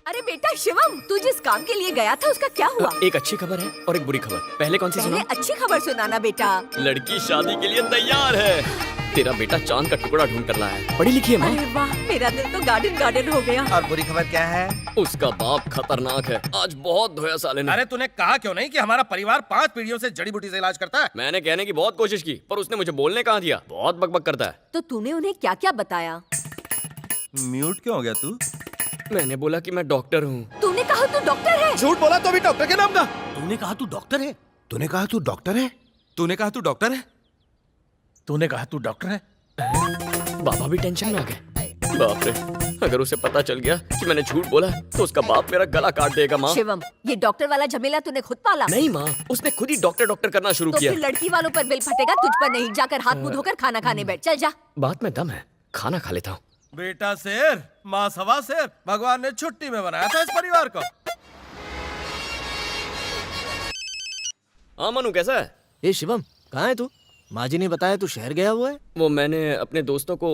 अरे बेटा शिवम, तू जिस काम के लिए गया था उसका क्या हुआ? एक अच्छी खबर है और एक बुरी खबर। पहले कौन सी पहले सुनाऊं? अच्छी खबर सुनाना बेटा। लड़की शादी के लिए तैयार है। तेरा बेटा चांद का टुकड़ा ढूंढ कर लाया है। पढ़ी लिखी है माँ। अरे वाह, मेरा दिल तो गार्डन गार्डन हो गया। और बुरी खबर क्या है? उसका बाप खतरनाक है। आज बहुत धोया साले ने। अरे तूने कहा क्यों नहीं कि हमारा परिवार 5 पीढ़ियों से जड़ी बूटी से इलाज करता है? मैंने कहने की बहुत कोशिश की पर उसने मुझे बोलने कहाँ दिया। बहुत बकबक करता है। तो तूने उन्हें क्या क्या बताया? म्यूट क्यों हो गया तू? मैंने बोला कि मैं डॉक्टर हूँ। तूने कहा तू डॉक्टर है? झूठ बोला तो भी डॉक्टर के नाम का। तूने कहा तू डॉक्टर है? तूने कहा तू डॉक्टर है? तूने कहा तू डॉक्टर है? तूने कहा तू डॉक्टर है? बाबा भी टेंशन में आ गए। बाप रे, अगर उसे पता चल गया कि मैंने झूठ बोला तो उसका बाप मेरा गला काट देगा। माँ शिवम, ये डॉक्टर वाला झमेला तूने खुद पाला? नहीं माँ, उसने खुद ही डॉक्टर डॉक्टर करना शुरू तो किया। फिर लड़की वालों पर बिल फटेगा, तुझ पर नहीं। जाकर हाथ मुंह धोकर खाना खाने बैठ। चल जा। बात में दम है, खाना खा लेता हूँ। बेटा शेर, माँ सवा शेर। भगवान ने छुट्टी में बनाया था इस परिवार को। हाँ मनु, कैसा है? ए शिवम, कहाँ है तू? माँ जी ने बताया तू शहर गया हुआ है। वो मैंने अपने दोस्तों को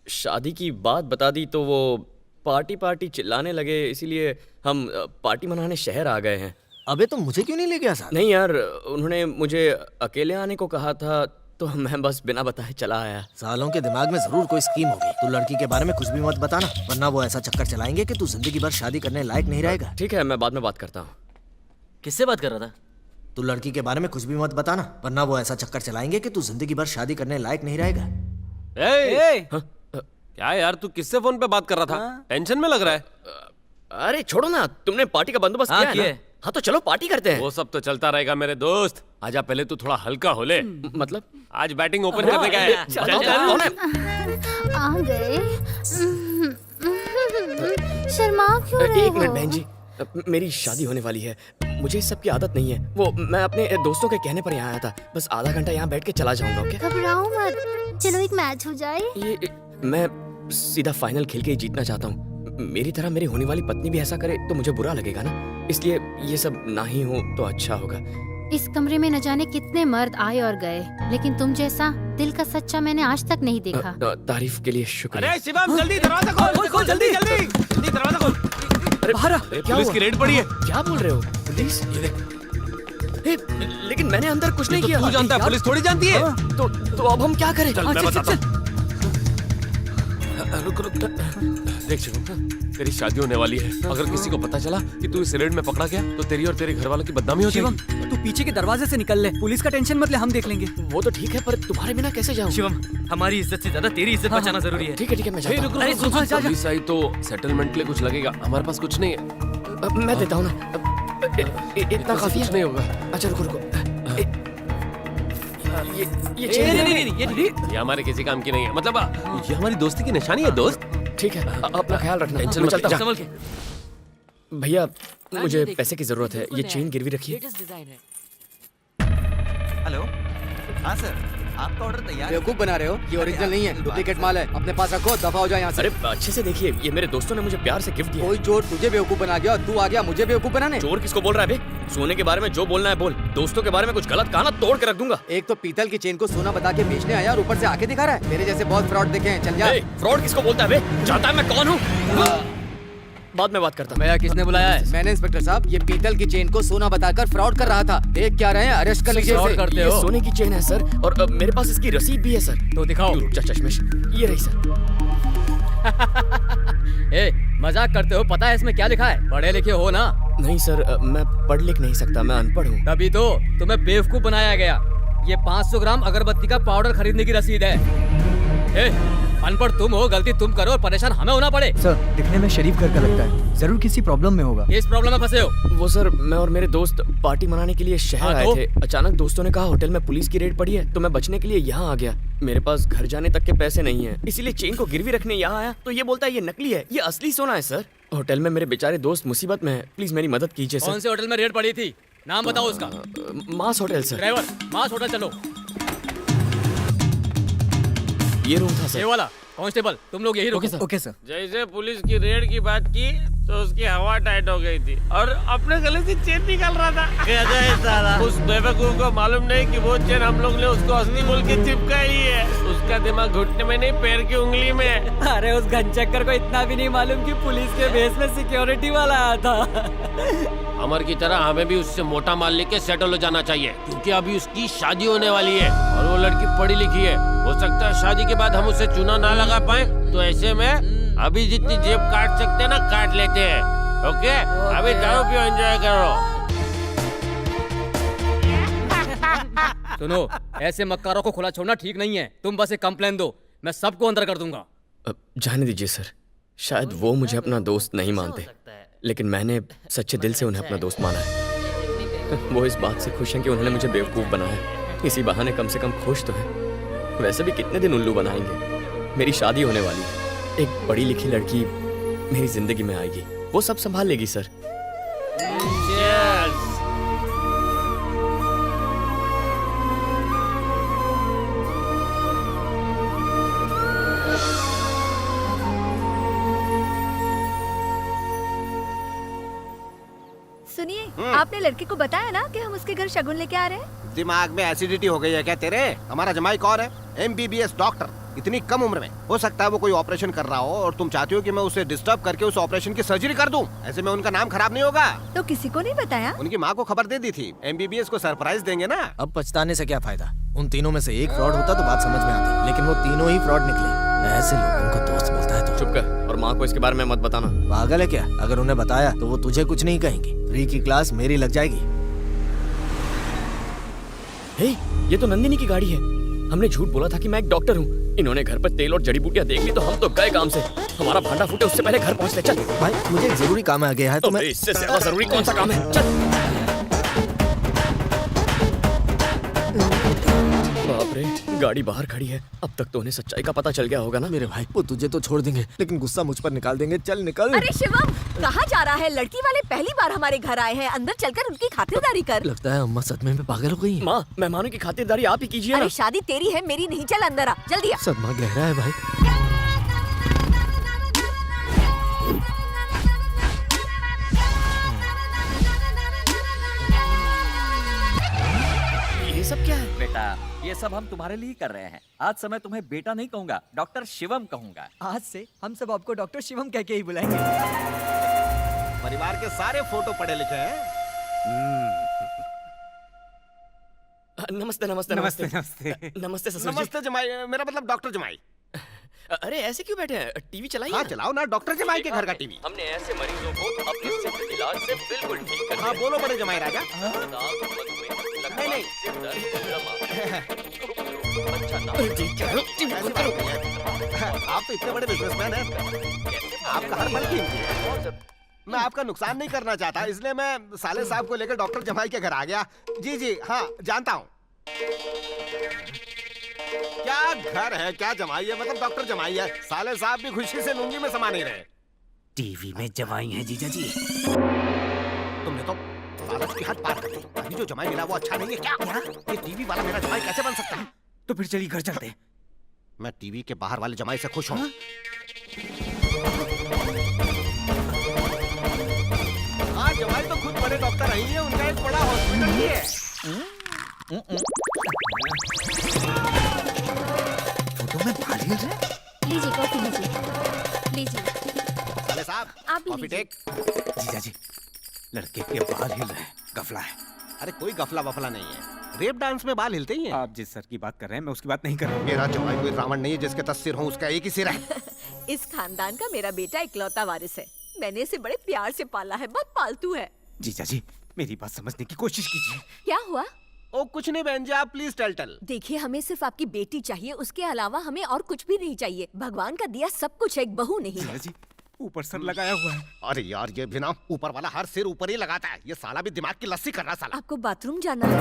शादी की बात बता दी तो वो पार्टी चिल्लाने लगे, इसीलिए हम पार्टी मनाने शहर आ गए हैं। अबे तो मुझे क्यों नहीं ले गया साथ? नहीं यार, उन्होंने मुझे अकेले आने को कहा था तो मैं बस बिना बताए चला आया। सालों के दिमाग में जरूर कोई स्कीम होगी। तू लड़की के बारे में कुछ भी मत बताना, वरना वो ऐसा चक्कर चलाएंगे कि तू जिंदगी भर शादी करने लायक नहीं रहेगा। ठीक है, मैं बाद में बात करता हूँ। किससे बात कर रहा था? तू लड़की के बारे में कुछ भी मत बताना, वरना वो ऐसा चक्कर चलाएंगे कि तू जिंदगी भर शादी करने लायक नहीं रहेगा। क्या यार, तू किससे फोन पे बात कर रहा था? टेंशन में लग रहा है। अरे छोड़ो ना, तुमने पार्टी का बंदोबस्त किया है ना? हाँ तो चलो पार्टी करते हैं। वो सब तो चलता रहेगा मेरे दोस्त। आजा, पहले तू थोड़ा हल्का हो ले। मतलब आज बैटिंग ओपन करने का है। बताओ कौन है? आ गए। शर्मा क्यों रहे एक मिनट हो? बहन जी, मेरी शादी होने वाली है। मुझे इस सब की आदत नहीं है। वो मैं अपने दोस्तों के कहने पर यहाँ आया था। बस आधा घंटा यहाँ बैठ के चला जाऊंगा। ओके? घबराओ मत, चलो एक मैच हो जाए। ये मैं सीधा फाइनल खेल के ही जीतना चाहता हूँ। मेरी तरह मेरी होने वाली पत्नी भी ऐसा करे तो मुझे बुरा लगेगा ना, इसलिए ये सब ना ही हो तो अच्छा होगा। इस कमरे में न जाने कितने मर्द आए और गए, लेकिन तुम जैसा दिल का सच्चा मैंने आज तक नहीं देखा। तारीफ के लिए शुक्रिया। अरे शिवम, जल्दी दरवाजा खोल, जल्दी दरवाजा खोल। अरे बाहर आ। क्या पुलिस की रेड पड़ी है। क्या बोल रहे हो? पुलिस? ये देख। लेकिन मैंने अंदर कुछ नहीं किया। तू जानता है, पुलिस थोड़ी जानती है। तो अब हम क्या करें? चल मैं बताता हूँ। रुक देख शिवम, तेरी शादी होने वाली है। अगर किसी को पता चला कि तू इस रेड में पकड़ा गया तो तेरी और तेरे घर वालों की बदनामी हो जाएगी। शिवम, तू पीछे के दरवाजे से निकल ले। पुलिस का टेंशन मत ले, हम देख लेंगे। वो तो ठीक है, पर तुम्हारे बिना कैसे जाऊँ? शिवम, हमारी इज्जत से ज्यादा तेरी इज्जत बचाना जरूरी है। ठीक है मैं जाता हूँ। अरे सुन, जा। पुलिस आई तो सेटलमेंट के लिए कुछ लगेगा। हमारे पास कुछ नहीं है। मैं देता हूँ ना। इतना काफी कुछ नहीं होगा। अच्छा रुको। ये ये हमारे किसी काम की नहीं है। मतलब ये हमारी दोस्ती की निशानी है दोस्त। ठीक है, अपना ख्याल रखना। टेंशन मैं मत चलता ले। हूँ। भैया मुझे पैसे की जरूरत है। ये चेन गिरवी रखिए। हेलो, हाँ सर, आपका ऑर्डर तैयार है। बेवकूफ बना रहे हो? ये ओरिजिनल नहीं है, डुप्लीकेट माल है। अपने पास रखो, दफा हो जाए यहाँ से। अरे अच्छे से देखिए, ये मेरे दोस्तों ने मुझे प्यार से गिफ्ट दिया। कोई चोर तुझे बेवकूफ बना गया और तू आ गया मुझे बेवकूफ बनाने। चोर किसको बोल रहा है बे? सोने के बारे में जो बोलना है बोल। दोस्तों के बारे में कुछ गलत कहा ना, तोड़ के रख दूंगा। एक तो पीतल की चेन को सोना बता के बेचने आया और ऊपर से आके दिखा रहा है। मेरे जैसे बहुत फ्रॉड देखे हैं। चल जा। फ्रॉड किसको बोलता है बे? जानता है मैं कौन हूँ? बाद में बात करता हूँ। भैया किसने बुलाया है? मैंने इंस्पेक्टर साहब। ये पीतल की चेन को सोना बताकर फ्रॉड कर रहा था। देख क्या रहे हैं, अरेस्ट कर लीजिए इसे। ये सोने की चेन है सर, और मेरे पास इसकी रसीद भी है सर। तो दिखाओ। चश्मिश, ये रही सर। ए, मजाक करते हो? पता है इसमें क्या लिखा है? पढ़े लिखे हो ना? नहीं सर, मैं पढ़ लिख नहीं सकता, मैं अनपढ़ हूँ। तभी तो तुम्हें बेवकूफ बनाया गया। ये 500 ग्राम अगरबत्ती का पाउडर खरीदने की रसीद है। अनपढ़ तुम हो, गलती तुम करो और परेशान हमें होना पड़े। सर, दिखने में शरीफ घर का लगता है, जरूर किसी प्रॉब्लम में होगा। इस प्रॉब्लम में फंसे हो? वो सर, मैं और मेरे दोस्त पार्टी मनाने के लिए शहर आए थे। अचानक दोस्तों ने कहा होटल में पुलिस की रेड पड़ी है, तो मैं बचने के लिए यहाँ आ गया। मेरे पास घर जाने तक के पैसे नहीं है, इसीलिए चेन को गिरवी रखने यहाँ आया। तो ये बोलता है ये नकली है, ये असली सोना है सर। होटल में मेरे बेचारे दोस्त मुसीबत में है, प्लीज मेरी मदद कीजिए सर। कौन से होटल में रेड पड़ी थी? नाम बताओ उसका। मास होटल सर। ड्राइवर, मास होटल चलो। ये रूम था सर। ये वाला। कांस्टेबल, तुम लोग यही रुको। Okay sir. जैसे पुलिस की रेड की बात की, तो उसकी हवा टाइट हो गई थी और अपने गले से चेन निकल रहा था। कैसा है साला? उस बेवकूफ को मालूम नहीं कि वो चेन हम लोग ने उसको असली बोल के चिपकाई है। उसका दिमाग घुटने में नहीं, पैर की उंगली में। अरे उस घनचक्कर को इतना भी नहीं मालूम कि पुलिस के बेस में सिक्योरिटी वाला आया था। अमर की तरह हमें भी उससे मोटा माल लेके सेटल हो जाना चाहिए, क्योंकि अभी उसकी शादी होने वाली है और वो लड़की पढ़ी लिखी है। हो सकता है शादी के बाद हम उसे चूना ना लगा पाए, तो ऐसे में अभी जितनी जेब काट सकते हैं ना, काट लेते हैं। ओके? अभी दारू पियो, एंजॉय करो। सुनो, ऐसे मक्कारों को खुला छोड़ना ठीक नहीं है। तुम बस एक कंप्लेन दो, मैं सबको अंदर कर दूंगा। जाने दीजिए सर, शायद वो मुझे अपना दोस्त नहीं मानते, लेकिन मैंने सच्चे दिल से उन्हें अपना दोस्त माना है। वो इस बात से खुश हैं कि उन्होंने मुझे बेवकूफ़ बनाया। इसी बहाने कम से कम खुश तो है। वैसे भी कितने दिन उल्लू बनाएंगे। मेरी शादी होने वाली है, एक पढ़ी लिखी लड़की मेरी जिंदगी में आएगी, वो सब संभाल लेगी सर। सुनिए, आपने लड़के को बताया ना कि हम उसके घर शगुन लेके आ रहे हैं? दिमाग में एसिडिटी हो गई है क्या तेरे? हमारा जमाई कौन है? MBBS डॉक्टर, इतनी कम उम्र में। हो सकता है वो कोई ऑपरेशन कर रहा हो और तुम चाहती हो कि मैं उसे डिस्टर्ब करके उस ऑपरेशन की सर्जरी कर दूं। ऐसे में उनका नाम खराब नहीं होगा। तो किसी को नहीं बताया? उनकी माँ को खबर दे दी थी। MBBS को सरप्राइज देंगे ना। अब पछताने से क्या फायदा? उन तीनों में से एक फ्रॉड होता तो बात समझ में आती, लेकिन वो तीनों ही फ्रॉड निकले। ऐसे लोगों को दोस्त बोलता है तो चुप कर, और माँ को इसके बारे में मत बताना। पागल है क्या? अगर उन्हें बताया तो वो तुझे कुछ नहीं कहेंगे। फ्री की क्लास मेरी लग जाएगी। हे, ये तो नंदिनी की गाड़ी है। हमने झूठ बोला था कि मैं एक डॉक्टर हूँ। इन्होंने घर पर तेल और जड़ी बूटियाँ देख ली तो हम तो गए काम से। हमारा भांडा फूटे उससे पहले घर पहुँच ले। चल भाई, मुझे एक जरूरी काम आ गया है तो मैं इससे ज्यादा जरूरी कौन सा काम है? चल। बाप रे, गाड़ी बाहर खड़ी है। अब तक तो उन्हें सच्चाई का पता चल गया होगा ना। मेरे भाई, वो तुझे तो छोड़ देंगे, लेकिन गुस्सा मुझ पर निकाल देंगे। चल निकल। अरे शिवम, कहाँ जा रहा है? लड़की वाले पहली बार हमारे घर आए हैं, अंदर चलकर उनकी खातिरदारी कर। लगता है अम्मा सदमे में पागल हो गई है। माँ, मेहमानों की खातिरदारी आप ही कीजिए ना। अरे शादी तेरी है, मेरी नहीं। चल अंदर आ, जल्दी आ। सदमा गहरा है भाई। ये सब क्या है? बेटा, ये सब हम तुम्हारे लिए कर रहे हैं। आज से मैं तुम्हें बेटा नहीं कहूँगा, डॉक्टर शिवम कहूँगा। आज से हम सब आपको डॉक्टर शिवम कह के ही बुलाएंगे। परिवार के सारे फोटो पढ़े लिखे हैं। नमस्ते नमस्ते नमस्ते नमस्ते नमस्ते ससुर जी। नमस्ते जमाई, मेरा मतलब डॉक्टर जमाई। अरे ऐसे क्यों बैठे हैं? टीवी चलाइए। हाँ चलाओ ना, डॉक्टर जमाई के घर का टीवी। हमने ऐसे मरीजों को अपने सिर्फ इलाज से बिल्कुल ठीक कर हाँ बोलो बड़े जमाई राजा। नहीं नहीं, आप तो इतने बड़े बिजनेसमैन हैं, आपका हर पल कीमती है। मैं आपका नुकसान नहीं करना चाहता, इसलिए मैं साले साहब को लेकर डॉक्टर जमाई के घर आ गया। जी जी हाँ जानता हूँ। क्या घर है, क्या जमाई है, मतलब डॉक्टर जमाई है। साले साहब भी खुशी से लुंगी में समा नहीं रहे। टीवी में जवाई है जीजा जी। तुमने तो लालच की हद पार कर दी। अभी जो जमाई मिला वो अच्छा नहीं है क्या? ये टीवी वाला मेरा जमाई कैसे बन सकता है? तो फिर चलिए घर चलते हैं। मैं टीवी के बाहर वाले जमाई से खुश हूँ। हाँ जमाई तो खुद बड़े डॉक्टर रही है, उनका एक बड़ा हॉस्पिटल भी है। फोटो में बाल हिल रहे हैं। लीजिए कॉफी लीजिए। लीजिए साले साहब आप भी कॉफी लीजिए। टेक। जीजा जी, लड़के के बाल हिल रहे हैं, गफला है। अरे कोई गफला वफला नहीं है, रेप डांस में बाल हिलते ही हैं। आप जिस सर की बात कर रहे हैं मैं उसकी बात नहीं कर रहा हूँ। मेरा जमाई कोई रावण नहीं है जिसके 10 सिर हों, उसका एक ही सिर है। इस खानदान का मेरा बेटा इकलौता वारिस है। मैंने इसे बड़े प्यार से पाला है, बहुत पालतू है। जीजा जी, मेरी बात समझने की कोशिश कीजिए। क्या हुआ? ओ कुछ नहीं बहन जी, आप प्लीज टेल। देखिए, हमें सिर्फ आपकी बेटी चाहिए, उसके अलावा हमें और कुछ भी नहीं चाहिए। भगवान का दिया सब कुछ है, एक बहू नहीं है। जीजा जी, ऊपर सर लगाया हुआ है। अरे यार ये भी ना, ऊपर वाला हर सिर ऊपर ही लगाता है। ये साला भी दिमाग की लस्सी कर रहा साला। आपको बाथरूम जाना है?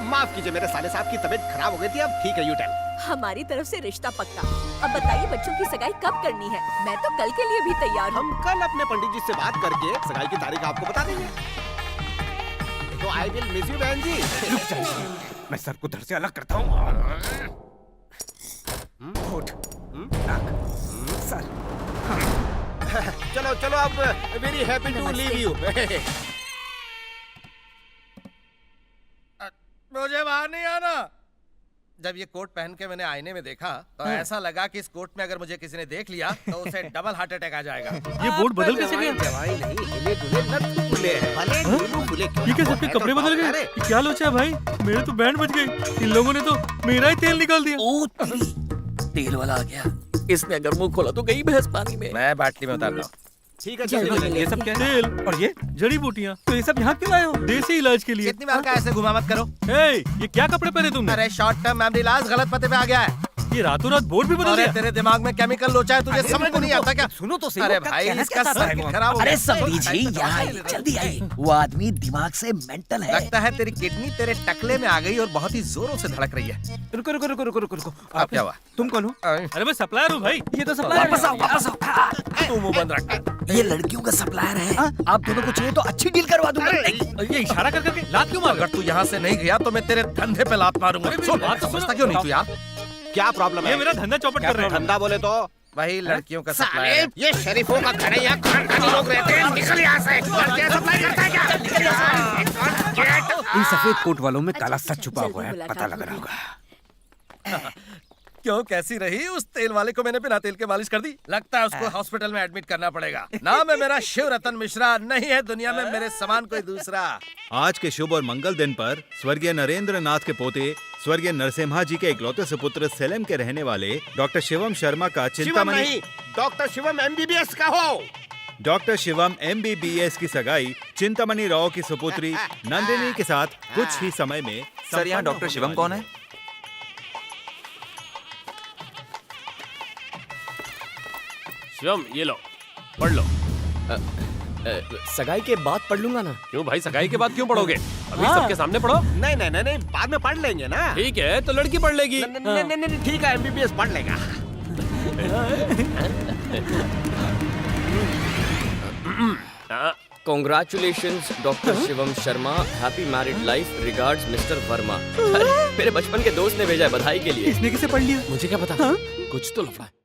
माफ कीजिए, मेरे साले साहब की तबीयत खराब हो गई थी, अब ठीक है। You tell. हमारी तरफ से रिश्ता पक्का। अब बताइए बच्चों की सगाई कब करनी है? मैं तो कल के लिए भी तैयार हूँ। हम कल अपने पंडित जी से बात करके सगाई की तारीख आपको बता देंगे। तो आई विल मिस यू बहन जी। रुक जाइए, मैं सर को धड़ से अलग करता हूँ। होठ, नाक, सर। चलो चलो अब very happy to leave you. मुझे बाहर नहीं आना। जब ये कोट पहन के मैंने आईने में देखा तो ऐसा लगा कि इस कोट में अगर मुझे किसी ने देख लिया तो उसे डबल हार्ट अटैक आ जाएगा। ये बोर्ड बदल कैसे गया? जवाई नहीं, हिले डुले नट फुले हैं। भले नींबू फुले क्यों ये क्या ना सबके हो, कपड़े तो बदल गए? अरे, ये क्या लोचा है भाई? मेरे तो बैंड बज गई। इन लोगों ने तो मेरा ही तेल निकाल दिया। ओ तेल वाला आ गया। इसने अगर मुंह खोला तो गई भैंस पानी में। मैं बाटली में उतार रहा हूँ। ठीक है चलो ये सब क्या है? तेल और ये जड़ी बूटियाँ। तो ये सब यहाँ क्यों लाए हो? देसी इलाज के लिए। जितनी बार का ऐसे घुमा मत करो। ये क्या कपड़े पहने तुमने? अरे शॉर्ट टर्म मेमोरी लॉस गलत पते पे आ गया है। ये रातों रात बोर्ड भी बदल अरे दिया। तेरे दिमाग में केमिकल लोचा है, तुझे समझ में नहीं आता क्या? सुनो तो सही। अरे भाई इसका सर्किट खराब हो गया। अरे समझी जी, यहाँ आइए, जल्दी आइए। वो आदमी दिमाग से मेंटल है। लगता है तेरी किडनी तेरे टकले में आ गई और बहुत ही जोरों से धड़क रही है। रुको रुको रुको रुको रुको रुको। अब क्या हुआ? तुम कौन हो? अरे मैं सप्लायर हूँ भाई। ये तो सप्लायर। वापस आओ, वापस आओ। तू मुंह बंद रख। ये लड़कियों का सप्लायर है। आप दोनों को चाहिए तो अच्छी डील करवा दूंगा। ये इशारा कर करके लात क्यों मार? अगर तू यहाँ से नहीं गया तो मैं तेरे धंधे पे लात मारूंगा। सुन, बात तो सुनो। समझता क्यों नहीं तू यार? क्या प्रॉब्लम ये है? मेरा धंधा चौपट कर रहे हैं। धंधा बोले तो वही लड़कियों का साले, सप्लायर है। ये शरीफों का घर है, यहाँ खानदानी लोग रहते हैं। निकल यहाँ से। लड़कियाँ सप्लाई करता है क्या? निकल यहाँ से। इन सफेद कोट वालों में काला सच छुपा जल्दी हुआ है, मुलाकात पता लग रहा होगी। होगा। क्यों कैसी रही? उस तेल वाले को मैंने बिना तेल के मालिश कर दी। लगता है उसको हॉस्पिटल में एडमिट करना पड़ेगा। नाम है मेरा शिव रतन मिश्रा। नहीं है दुनिया में मेरे समान कोई दूसरा। आज के शुभ और मंगल दिन पर स्वर्गीय नरेंद्र नाथ के पोते स्वर्गीय नरसिम्हा जी के इकलौते सुपुत्र सेलम के रहने वाले डॉक्टर शिवम शर्मा का शिवम चिंतामणि नहीं, डॉक्टर शिवम MBBS का हो। डॉक्टर शिवम MBBS की सगाई चिंतामणि राव की सुपुत्री नंदिनी के साथ कुछ ही समय में। सर यहाँ डॉक्टर शिवम कौन है? शिवम ये लो, पढ़ लो। सगाई के बाद पढ़ लूंगा ना। क्यों भाई, सगाई के बाद क्यों पढ़ोगे? अभी सबके सामने पढ़ो। नहीं नहीं नहीं नहीं, बाद में पढ़ लेंगे ना। ठीक है तो लड़की पढ़ लेगी। नहीं नहीं नहीं, ठीक है MBBS पढ़ लेगा। Congratulations, doctor Shivam Sharma. Happy married life. Regards mister Verma. अरे, मेरे बचपन के दोस्त ने भेजा है बधाई के लिए। इसने किसे पढ़ लिया? मुझे क्या पता? कुछ तो लफड़ा है।